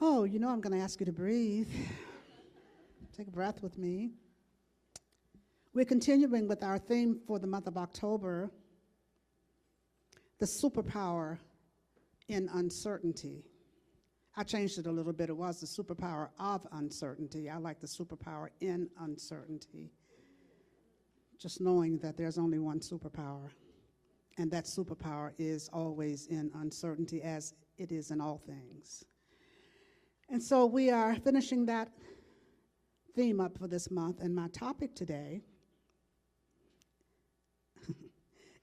Oh, you know I'm going to ask you to breathe. Take a breath with me. We're continuing with our theme for the month of October, the superpower in uncertainty. I changed it a little bit. It was the superpower of uncertainty. I like the superpower in uncertainty. Just knowing that there's only one superpower, and that superpower is always in uncertainty, as it is in all things. And so we are finishing that theme up for this month, and my topic today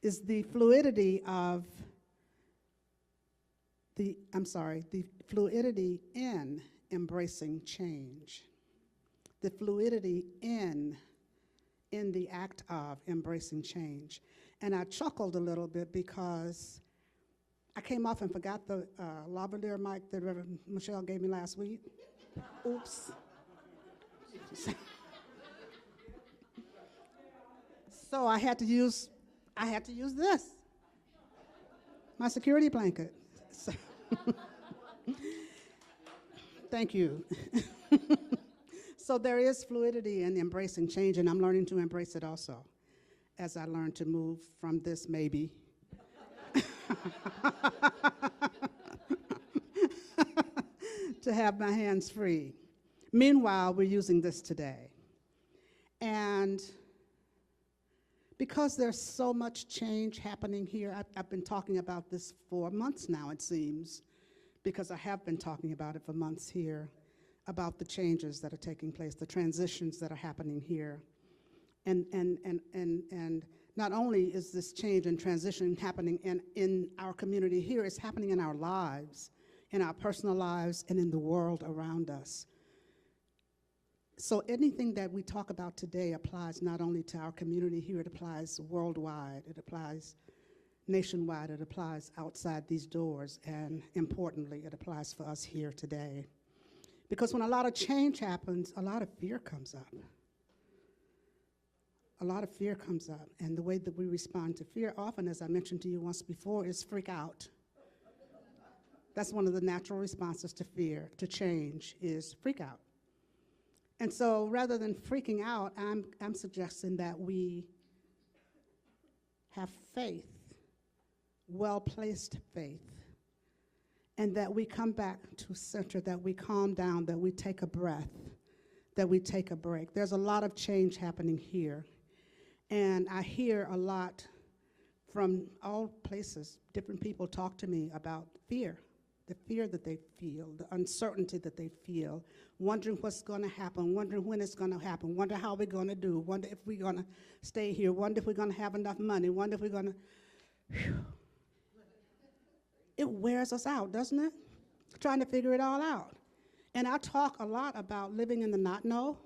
is the fluidity in embracing change. The fluidity in the act of embracing change. And I chuckled a little bit because I came off and forgot the lavalier mic that Reverend Michelle gave me last week. Oops. So I had to use this, my security blanket. So thank you. So there is fluidity in embracing change, and I'm learning to embrace it also as I learn to move from this maybe to have my hands free. Meanwhile, we're using this today. And because there's so much change happening here, I've been talking about this for months now, it seems, because I have been talking about it for months here, about the changes that are taking place, the transitions that are happening here. And not only is this change and transition happening in our community here, it's happening in our lives, in our personal lives, and in the world around us. So anything that we talk about today applies not only to our community here, it applies worldwide, it applies nationwide, it applies outside these doors, and importantly, it applies for us here today. Because when a lot of change happens, a lot of fear comes up. A lot of fear comes up, and the way that we respond to fear often, as I mentioned to you once before, is freak out. That's one of the natural responses to fear, to change, is freak out. And so rather than freaking out, I'm suggesting that we have faith, well-placed faith, and that we come back to center, that we calm down, that we take a breath, that we take a break. There's a lot of change happening here, and I hear a lot from all places. Different people talk to me about fear, the fear that they feel, the uncertainty that they feel, wondering what's going to happen, wondering when it's going to happen, wonder how we're going to do, wonder if we're going to stay here, wonder if we're going to have enough money, wonder if we're going to... It wears us out, doesn't it? Trying to figure it all out. And I talk a lot about living in the not know,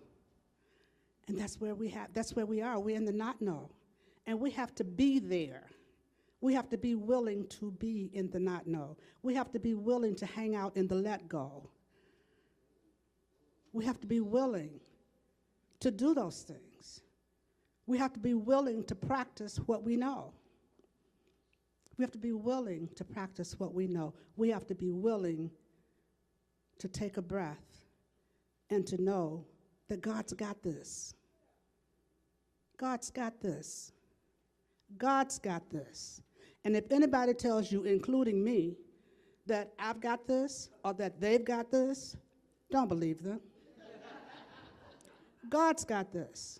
and that's where we are. We're in the not know, and we have to be there. We have to be willing to be in the not know. We have to be willing to hang out in the let go. We have to be willing to do those things. We have to be willing to practice what we know. We have to be willing to practice what we know. We have to be willing to take a breath and to know that God's got this. God's got this. God's got this. And if anybody tells you, including me, that I've got this or that they've got this, don't believe them. God's got this.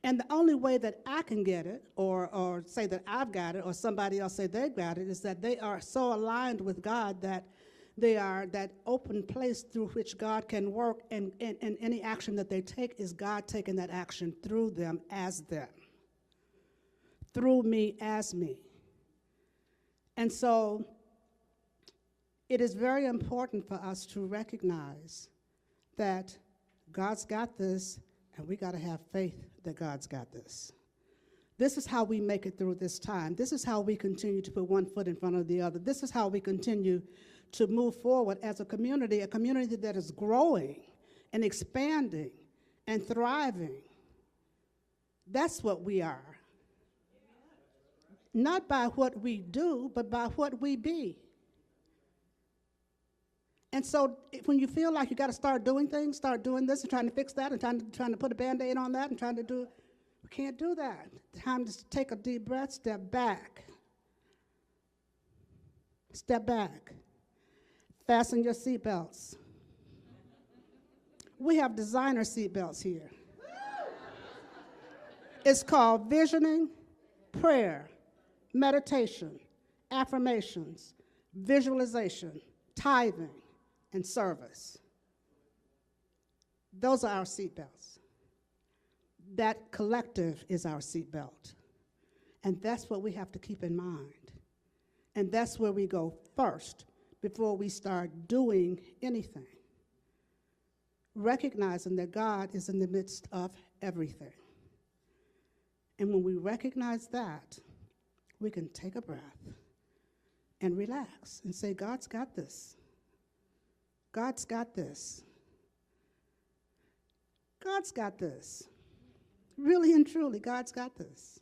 And the only way that I can get it, or say that I've got it, or somebody else say they've got it, is that they are so aligned with God that they are that open place through which God can work, and any action that they take is God taking that action through them as them, through me as me. And so it is very important for us to recognize that God's got this, and we got to have faith that God's got this. This is how we make it through this time. This is how we continue to put one foot in front of the other. This is how we continue to move forward as a community that is growing and expanding and thriving. That's what we are. Not by what we do, but by what we be. And so when you feel like you got to start doing things, start doing this and trying to fix that and trying to put a Band-Aid on that and trying to do, we can't do that. Time to take a deep breath, step back. Step back. Fasten your seatbelts. We have designer seatbelts here. It's called visioning, prayer, meditation, affirmations, visualization, tithing, and service. Those are our seatbelts. That collective is our seatbelt. And that's what we have to keep in mind. And that's where we go first before we start doing anything. Recognizing that God is in the midst of everything. And when we recognize that, we can take a breath and relax and say, God's got this. God's got this. God's got this. Really and truly, God's got this.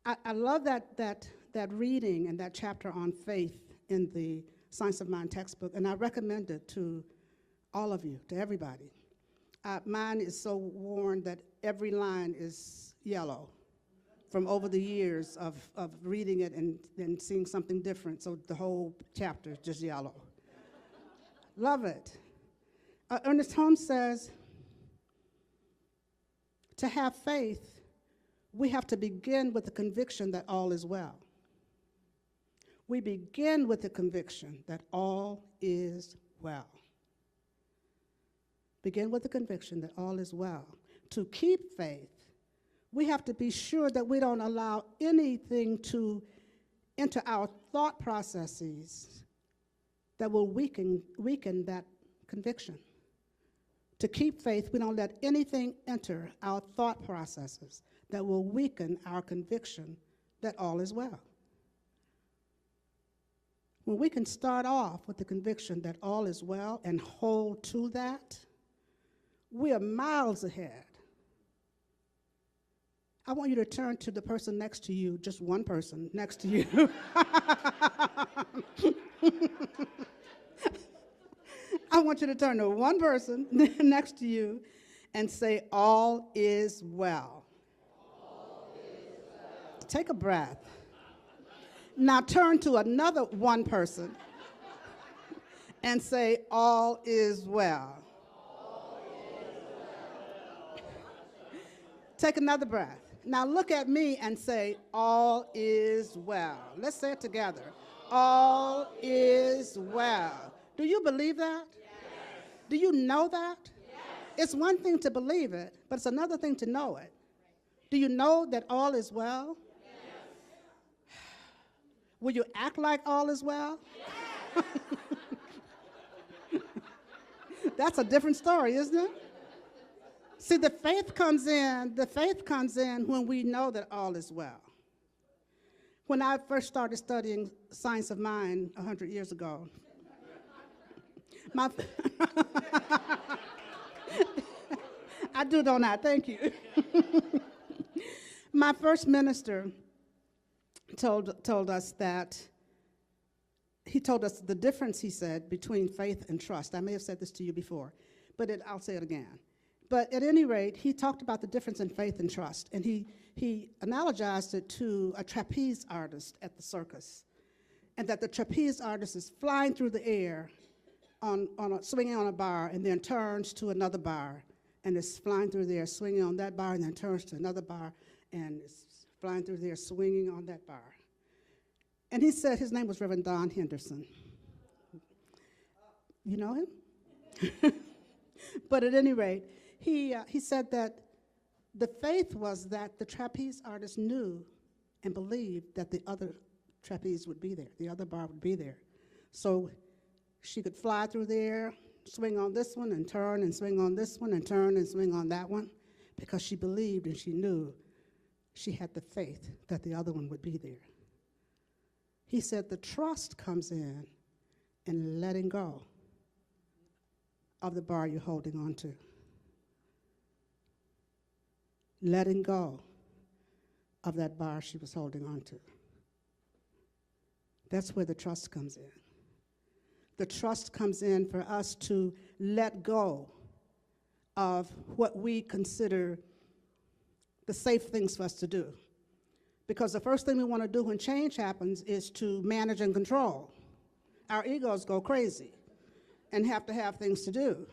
I love that reading and that chapter on faith in the Science of Mind textbook, and I recommend it to all of you, to everybody. Mine is so worn that every line is yellow from over the years of reading it and seeing something different, so the whole chapter is just yellow. Love it. Ernest Holmes says, to have faith, we have to begin with the conviction that all is well. We begin with the conviction that all is well. Begin with the conviction that all is well. To keep faith, we have to be sure that we don't allow anything to enter our thought processes that will weaken that conviction. To keep faith, we don't let anything enter our thought processes that will weaken our conviction that all is well. When we can start off with the conviction that all is well and hold to that, we are miles ahead. I want you to turn to the person next to you, just one person next to you. I want you to turn to one person next to you and say, all is well. All is well. Take a breath. Now turn to another one person and say, all is well. All is well. Take another breath. Now look at me and say, all is well. Let's say it together. All is well. Do you believe that? Yes. Do you know that? Yes. It's one thing to believe it, but it's another thing to know it. Do you know that all is well? Yes. Will you act like all is well? Yes. That's a different story, isn't it? See, the faith comes in when we know that all is well. When I first started studying Science of Mind 100 years ago, I do, don't I? Thank you. My first minister told us that, he told us the difference, he said, between faith and trust. I may have said this to you before, but I'll say it again. But at any rate, he talked about the difference in faith and trust, and he analogized it to a trapeze artist at the circus, and that the trapeze artist is flying through the air swinging on a bar, and then turns to another bar, and is flying through there, swinging on that bar, and then turns to another bar, and is flying through there, swinging on that bar. And he said his name was Reverend Don Henderson. You know him? But at any rate, he said that the faith was that the trapeze artist knew and believed that the other trapeze would be there, the other bar would be there. So she could fly through there, swing on this one and turn and swing on this one and turn and swing on that one, because she believed and she knew, she had the faith that the other one would be there. He said the trust comes in letting go of the bar you're holding on to. Letting go of that bar she was holding on to. That's where the trust comes in. the trust comes in for us to let go of what we consider the safe things for us to do. Because the first thing we want to do when change happens is to manage and control. Our egos go crazy and have to have things to do.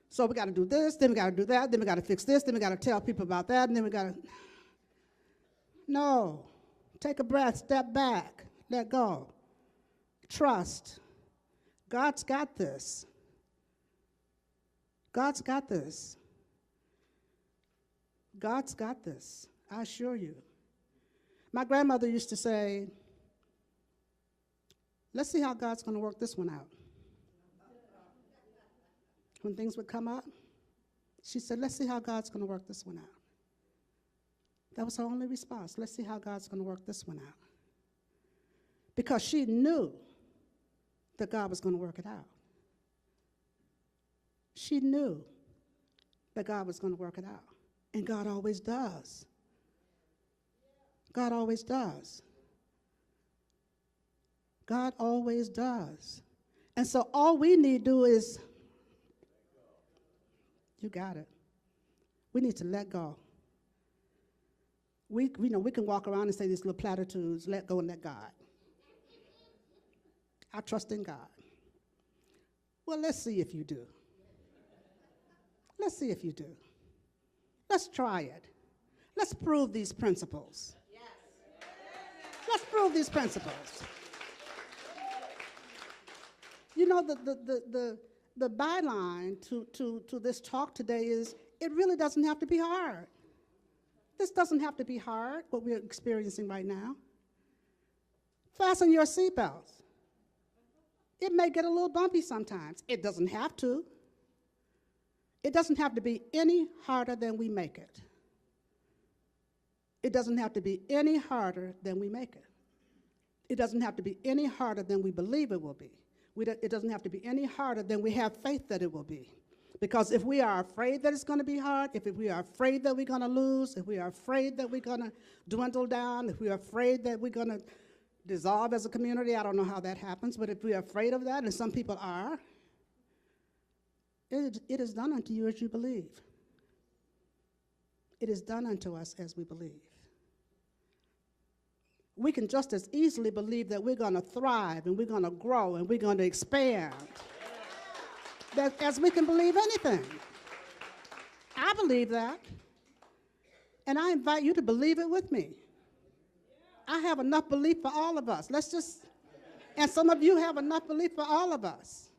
So we got to do this, then we got to do that, then we got to fix this, then we got to tell people about that, and then we got to... No. Take a breath, step back, let go. Trust. God's got this. God's got this. God's got this, I assure you. My grandmother used to say, let's see how God's going to work this one out. When things would come up, she said, let's see how God's going to work this one out. That was her only response. Let's see how God's going to work this one out. Because she knew that God was going to work it out. She knew that God was going to work it out. And God always does. God always does. God always does. And so all we need to do is, you got it. We need to let go. We can walk around and say these little platitudes, let go and let God. I trust in God. Well, let's see if you do. Let's see if you do. Let's try it. Let's prove these principles. Yes. Let's prove these principles. You know, the byline to this talk today is, it really doesn't have to be hard. This doesn't have to be hard, what we're experiencing right now. Fasten your seatbelts. It may get a little bumpy sometimes. It doesn't have to. It doesn't have to be any harder than we make it. It doesn't have to be any harder than we make it. It doesn't have to be any harder than we believe it will be. It doesn't have to be any harder than we have faith that it will be. Because if we are afraid that it's going to be hard, if we are afraid that we're going to lose, if we are afraid that we're going to dwindle down, if we are afraid that we're going to dissolve as a community, I don't know how that happens, but if we are afraid of that, and some people are, it is done unto you as you believe. It is done unto us as we believe. We can just as easily believe that we're going to thrive and we're going to grow and we're going to expand as we can believe anything. I believe that, and I invite you to believe it with me. I have enough belief for all of us. And some of you have enough belief for all of us.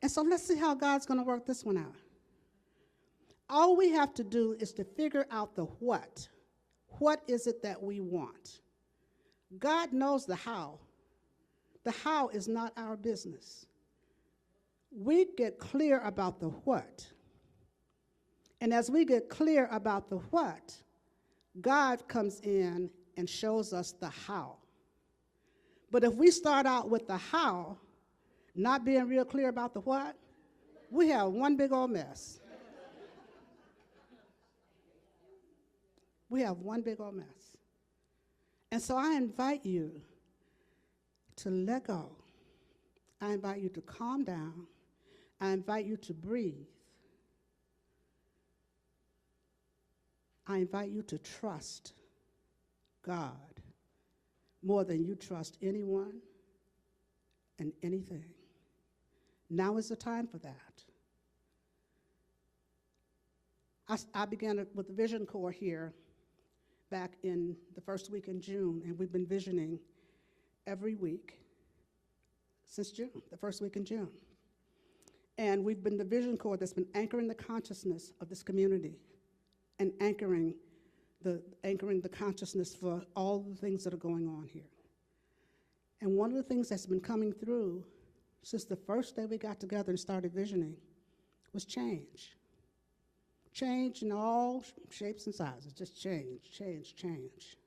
And so let's see how God's going to work this one out. All we have to do is to figure out the what. What is it that we want? God knows the how. The how is not our business. We get clear about the what. And as we get clear about the what, God comes in and shows us the how. But if we start out with the how, not being real clear about the what, we have one big old mess. We have one big old mess. And so I invite you to let go. I invite you to calm down. I invite you to breathe. I invite you to trust God more than you trust anyone and anything. Now is the time for that. I began with the Vision Corps here back in the first week in June, and we've been visioning every week since June, the first week in June. And we've been the Vision Corps that's been anchoring the consciousness of this community and anchoring the consciousness for all the things that are going on here. And one of the things that's been coming through since the first day we got together and started visioning was change. Change in all shapes and sizes, just change, change, change.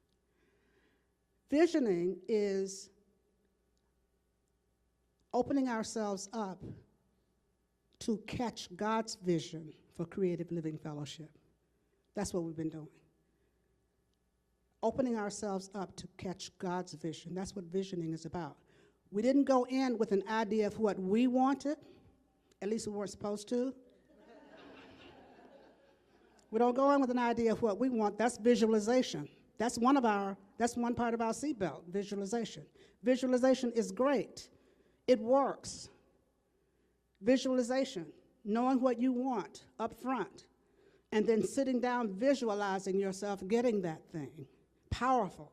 Visioning is opening ourselves up to catch God's vision for Creative Living Fellowship. That's what we've been doing. Opening ourselves up to catch God's vision. That's what visioning is about. We didn't go in with an idea of what we wanted. At least we weren't supposed to. We don't go in with an idea of what we want. That's visualization. That's one part of our seatbelt, visualization. Visualization is great. It works. Visualization, knowing what you want up front, and then sitting down, visualizing yourself getting that thing. Powerful,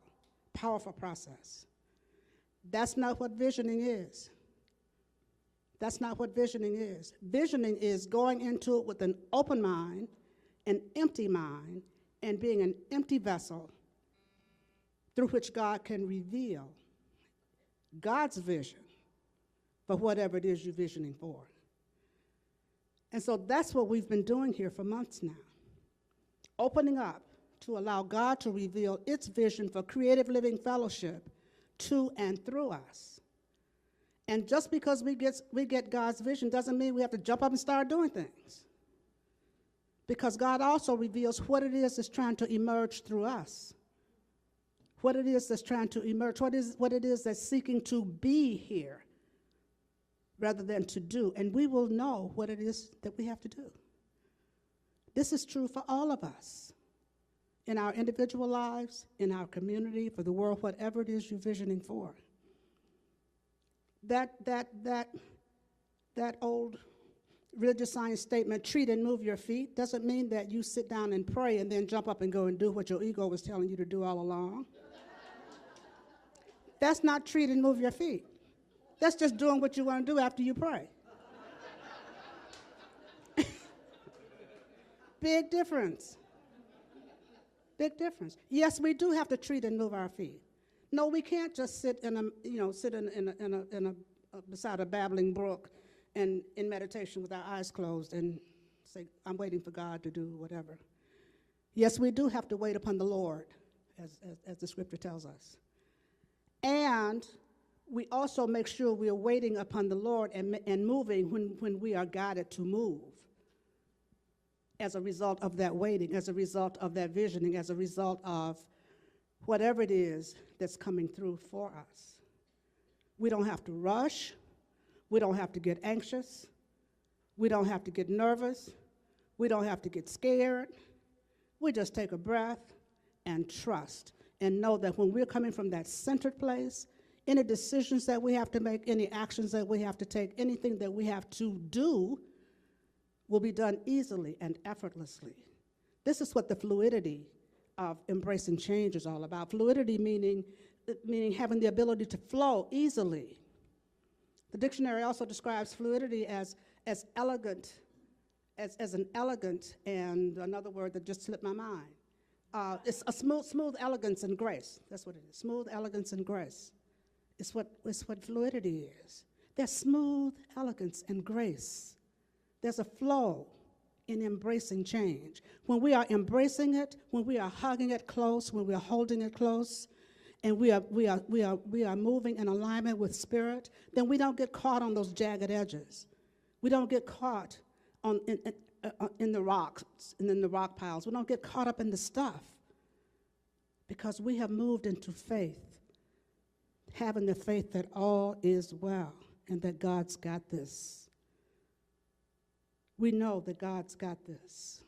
powerful process. That's not what visioning is. That's not what visioning is. Visioning is going into it with an open mind, an empty mind, and being an empty vessel through which God can reveal God's vision for whatever it is you're visioning for. And so that's what we've been doing here for months now. Opening up to allow God to reveal its vision for Creative Living Fellowship to and through us. And just because we get God's vision doesn't mean we have to jump up and start doing things. Because God also reveals what it is that's trying to emerge through us. What it is that's trying to emerge, what it is that's seeking to be here rather than to do. And we will know what it is that we have to do. This is true for all of us. In our individual lives, in our community, for the world, whatever it is you're visioning for. That old religious science statement, treat and move your feet, doesn't mean that you sit down and pray and then jump up and go and do what your ego was telling you to do all along. That's not treat and move your feet. That's just doing what you want to do after you pray. Big difference. Big difference. Yes, we do have to treat and move our feet. No, we can't just sit beside a babbling brook and in meditation with our eyes closed and say, I'm waiting for God to do whatever. Yes, we do have to wait upon the Lord, as the scripture tells us. And we also make sure we are waiting upon the Lord and moving when we are guided to move. As a result of that waiting, as a result of that visioning, as a result of whatever it is that's coming through for us. We don't have to rush. We don't have to get anxious. We don't have to get nervous. We don't have to get scared. We just take a breath and trust and know that when we're coming from that centered place, any decisions that we have to make, any actions that we have to take, anything that we have to do will be done easily and effortlessly. This is what the fluidity of embracing change is all about. Fluidity meaning having the ability to flow easily. The dictionary also describes fluidity as elegant, as an elegant, and another word that just slipped my mind. It's a smooth elegance and grace. That's what it is. Smooth elegance and grace. It's what fluidity is. There's smooth elegance and grace. There's a flow in embracing change. When we are embracing it, when we are hugging it close, when we are holding it close, and we are moving in alignment with spirit, then we don't get caught on those jagged edges. We don't get caught in the rocks and in the rock piles. We don't get caught up in the stuff because we have moved into faith, having the faith that all is well and that God's got this. We know that God's got this.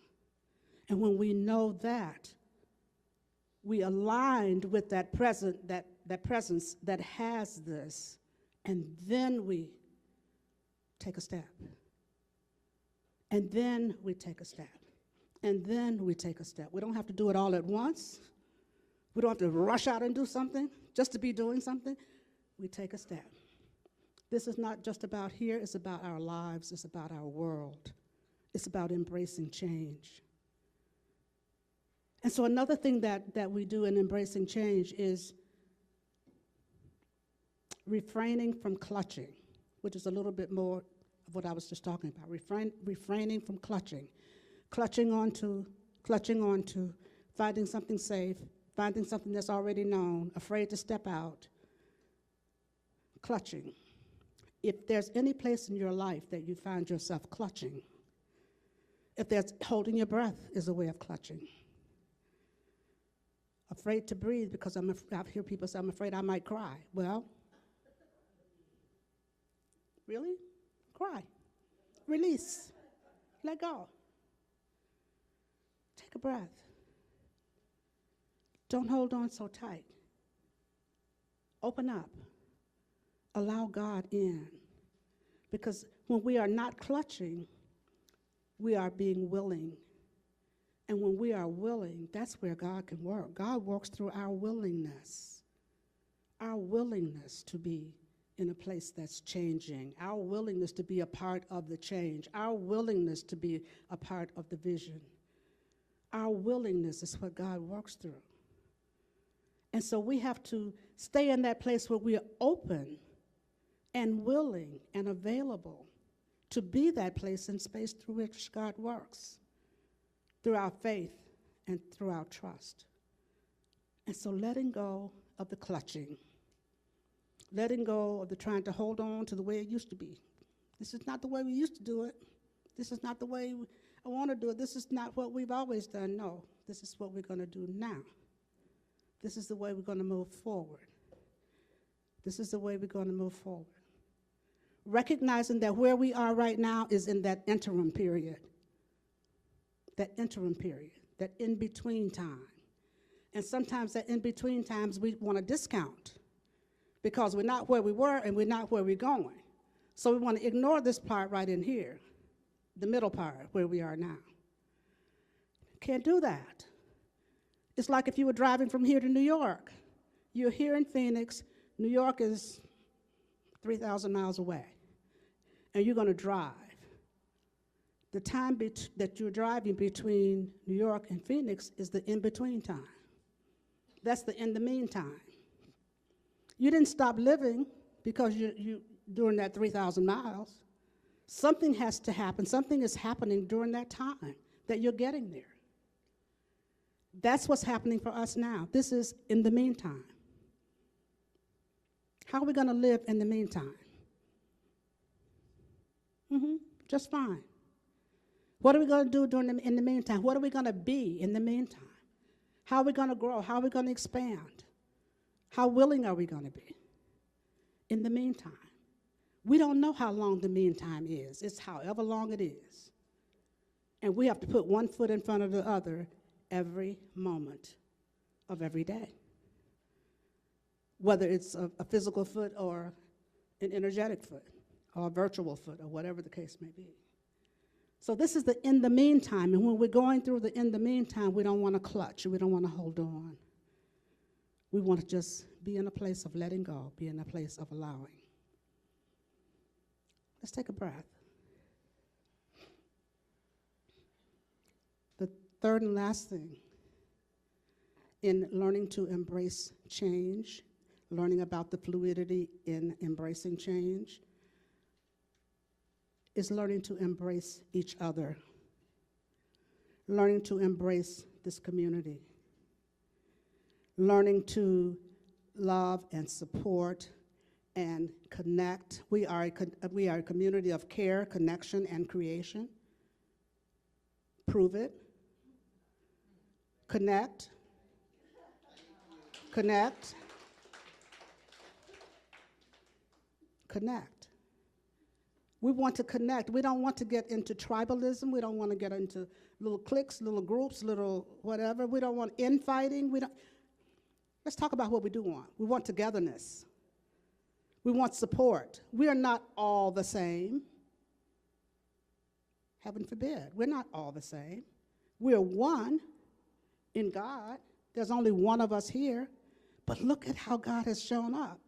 And when we know that, we aligned with that presence that has this, and then we take a step. And then we take a step. And then we take a step. We don't have to do it all at once. We don't have to rush out and do something just to be doing something. We take a step. This is not just about here, it's about our lives, it's about our world. It's about embracing change. And so another thing that we do in embracing change is refraining from clutching, which is a little bit more of what I was just talking about. Refraining from clutching onto, finding something safe, finding something that's already known, afraid to step out, clutching. If there's any place in your life that you find yourself clutching, if there's holding your breath is a way of clutching. Afraid to breathe because I hear people say, I'm afraid I might cry. Well, Really? Cry. Release. Let go. Take a breath. Don't hold on so tight. Open up. Allow God in. Because when we are not clutching, we are being willing. And when we are willing, that's where God can work. God works through our willingness to be in a place that's changing, our willingness to be a part of the change, our willingness to be a part of the vision. Our willingness is what God works through. And so we have to stay in that place where we are open and willing and available to be that place and space through which God works, through our faith and through our trust. And so letting go of the clutching, letting go of the trying to hold on to the way it used to be. This is not the way we used to do it. This is not the way I want to do it. This is not what we've always done. No, this is what we're going to do now. This is the way we're going to move forward. This is the way we're going to move forward. Recognizing that where we are right now is in that interim period. That in-between time. And sometimes that in-between times we want to discount because we're not where we were and we're not where we're going. So we want to ignore this part right in here, the middle part where we are now. Can't do that. It's like if you were driving from here to New York. You're here in Phoenix. New York is 3,000 miles away. And you're going to drive. The time that you're driving between New York and Phoenix is the in-between time. That's the in the meantime. You didn't stop living because you during that 3,000 miles. Something has to happen. Something is happening during that time that you're getting there. That's what's happening for us now. This is in the meantime. How are we going to live in the meantime? Just fine. What are we going to do in the meantime? What are we going to be in the meantime? How are we going to grow? How are we going to expand? How willing are we going to be in the meantime? We don't know how long the meantime is. It's however long it is. And we have to put one foot in front of the other every moment of every day. Whether it's a physical foot or an energetic foot or a virtual foot or whatever the case may be. So this is the in the meantime, and when we're going through the in the meantime, we don't want to clutch, we don't want to hold on. We want to just be in a place of letting go, be in a place of allowing. Let's take a breath. The third and last thing in learning to embrace change, learning about the fluidity in embracing change, is learning to embrace each other, learning to embrace this community, learning to love and support and connect. We are a community of care, connection, and creation. Prove it. Connect. Connect. Connect. We want to connect. We don't want to get into tribalism. We don't want to get into little cliques, little groups, little whatever. We don't want infighting. Let's talk about what we do want. We want togetherness. We want support. We are not all the same. Heaven forbid. We're not all the same. We're one in God. There's only one of us here. But look at how God has shown up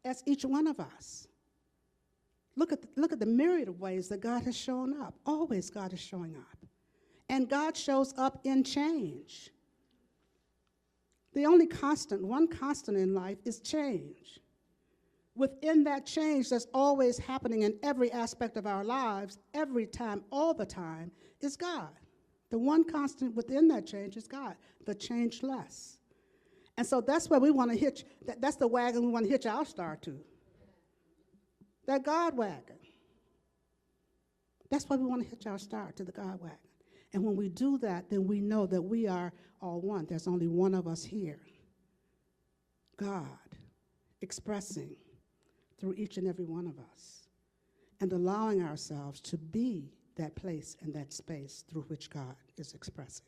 as each one of us. Look at the myriad of ways that God has shown up. Always God is showing up. And God shows up in change. The only one constant in life is change. Within that change that's always happening in every aspect of our lives, every time, all the time, is God. The one constant within that change is God, the changeless. And so that's where we want to hitch, that's the wagon we want to hitch our star to. That God wagon. That's why we want to hitch our star to the God wagon. And when we do that, then we know that we are all one. There's only one of us here. God expressing through each and every one of us. and allowing ourselves to be that place and that space through which God is expressing.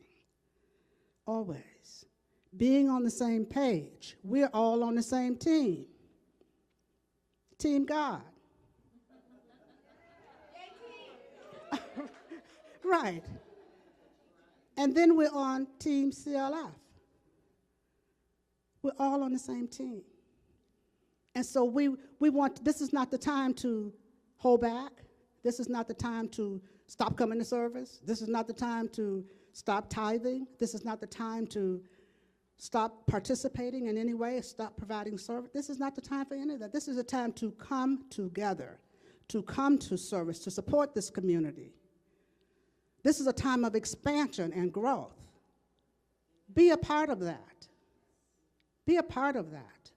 Always. Being on the same page. We're all on the same team. Team God. Right. And then we're on Team CLF. We're all on the same team. And so we want, this is not the time to hold back. This is not the time to stop coming to service. This is not the time to stop tithing. This is not the time to stop participating in any way, stop providing service. This is not the time for any of that. This is a time to come together, to come to service, to support this community. This is a time of expansion and growth. Be a part of that. Be a part of that.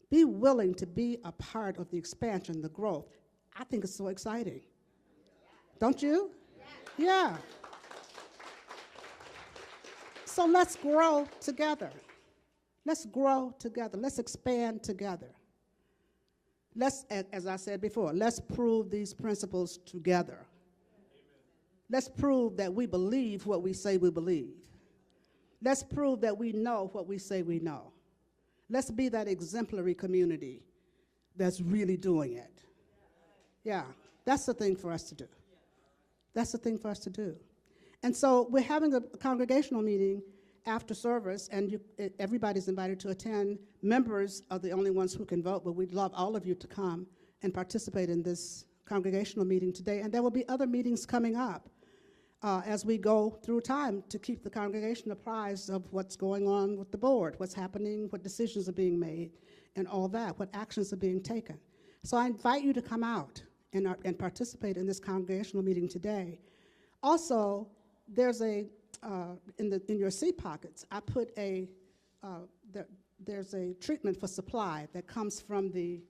Be willing to be a part of the expansion, the growth. I think it's so exciting. Don't you? Yeah. So let's grow together. Let's grow together. Let's expand together. Let's, as I said before, let's prove these principles together. Let's prove that we believe what we say we believe. Let's prove that we know what we say we know. Let's be that exemplary community that's really doing it. Yeah, that's the thing for us to do. That's the thing for us to do. And so we're having a congregational meeting after service, and everybody's invited to attend. Members are the only ones who can vote, but we'd love all of you to come and participate in this congregational meeting today. And there will be other meetings coming up as we go through time to keep the congregation apprised of what's going on with the board, what's happening, what decisions are being made, and all that, what actions are being taken. So I invite you to come out and participate in this congregational meeting today. Also, there's a, in your seat pockets, I put there's a treatment for supply that comes from the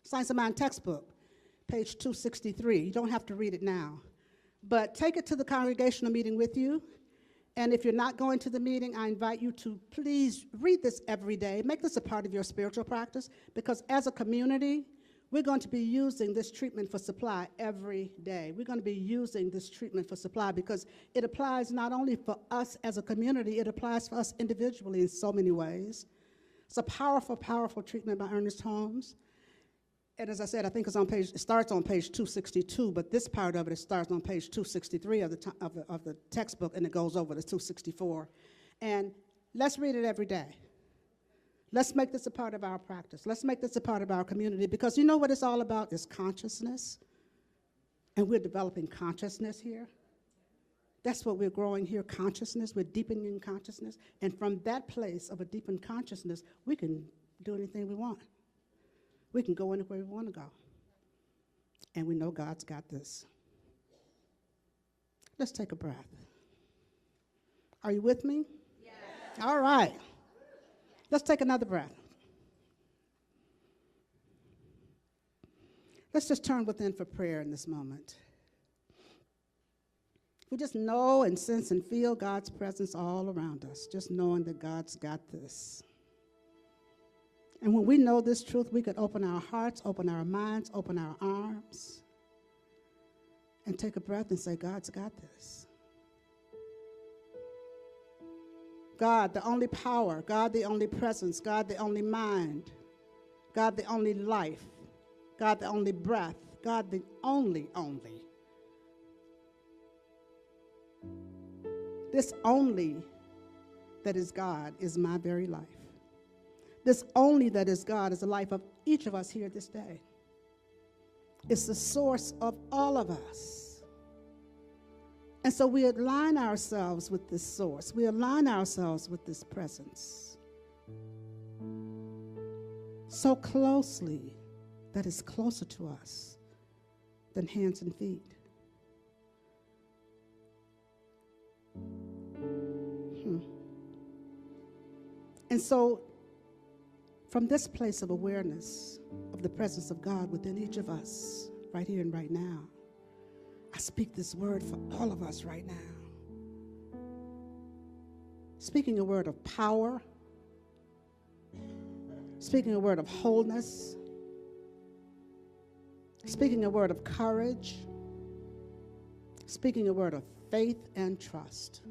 Science of Mind textbook, page 263. You don't have to read it now. But take it to the congregational meeting with you. And if you're not going to the meeting, I invite you to please read this every day. Make this a part of your spiritual practice, because as a community, we're going to be using this treatment for supply every day. We're going to be using this treatment for supply because it applies not only for us as a community, it applies for us individually in so many ways. It's a powerful, powerful treatment by Ernest Holmes. And as I said, I think it starts on page 262, but this part of it starts on page 263 of the textbook, and it goes over to 264. And let's read it every day. Let's make this a part of our practice. Let's make this a part of our community, because you know what it's all about is consciousness. And we're developing consciousness here. That's what we're growing here, consciousness. We're deepening consciousness. And from that place of a deepened consciousness, we can do anything we want. We can go anywhere we want to go. And we know God's got this. Let's take a breath. Are you with me? Yes. All right. Let's take another breath. Let's just turn within for prayer in this moment. We just know and sense and feel God's presence all around us, just knowing that God's got this. And when we know this truth, we can open our hearts, open our minds, open our arms, and take a breath and say, God's got this. God, the only power, God, the only presence, God, the only mind, God, the only life, God, the only breath, God, the only. This only that is God is my very life. This only that is God is the life of each of us here this day. It's the source of all of us. And so we align ourselves with this source. We align ourselves with this presence so closely that it's closer to us than hands and feet. And so from this place of awareness of the presence of God within each of us, right here and right now, I speak this word for all of us right now. Speaking a word of power, speaking a word of wholeness, speaking a word of courage, speaking a word of faith and trust.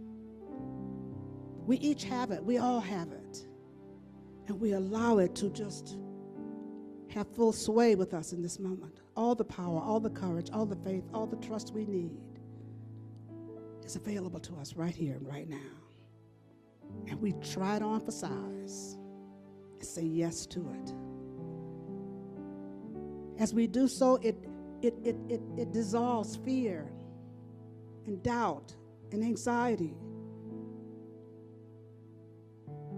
We each have it. We all have it. And we allow it to just have full sway with us in this moment. All the power, all the courage, all the faith, all the trust we need is available to us right here and right now. And we try to emphasize and say yes to it. As we do so, it dissolves fear and doubt and anxiety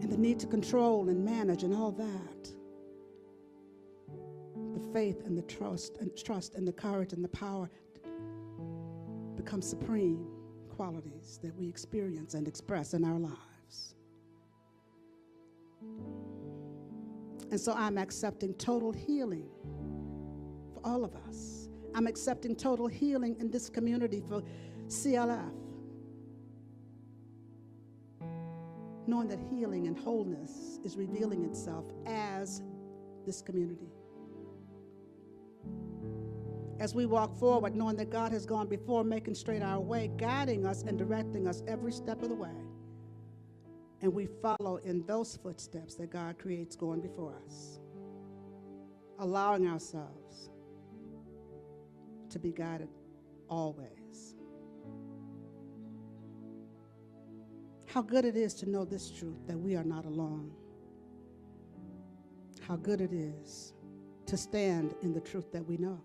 and the need to control and manage and all that. The faith and the trust and the courage and the power become supreme qualities that we experience and express in our lives. And so I'm accepting total healing for all of us. I'm accepting total healing in this community for CLF. Knowing that healing and wholeness is revealing itself as this community. As we walk forward, knowing that God has gone before, making straight our way, guiding us and directing us every step of the way. And we follow in those footsteps that God creates going before us, allowing ourselves to be guided always. How good it is to know this truth, that we are not alone. How good it is to stand in the truth that we know.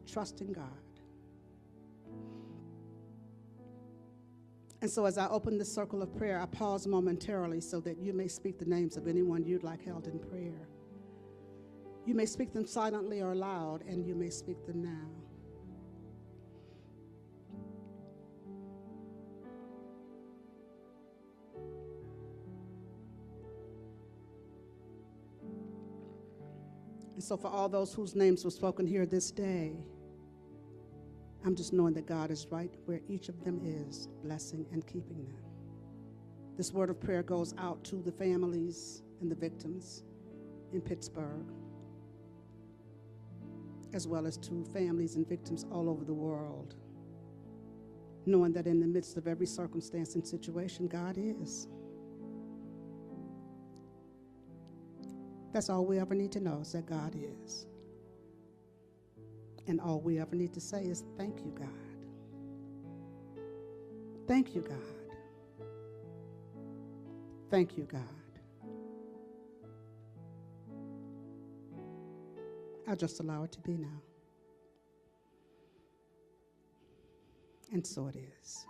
Trusting God. And so as I open this circle of prayer, I pause momentarily so that you may speak the names of anyone you'd like held in prayer. You may speak them silently or loud, and you may speak them now. And so for all those whose names were spoken here this day, I'm just knowing that God is right where each of them is, blessing and keeping them. This word of prayer goes out to the families and the victims in Pittsburgh, as well as to families and victims all over the world, knowing that in the midst of every circumstance and situation, God is. That's all we ever need to know, is that God is. And all we ever need to say is, thank you, God. Thank you, God. Thank you, God. I'll just allow it to be now. And so it is.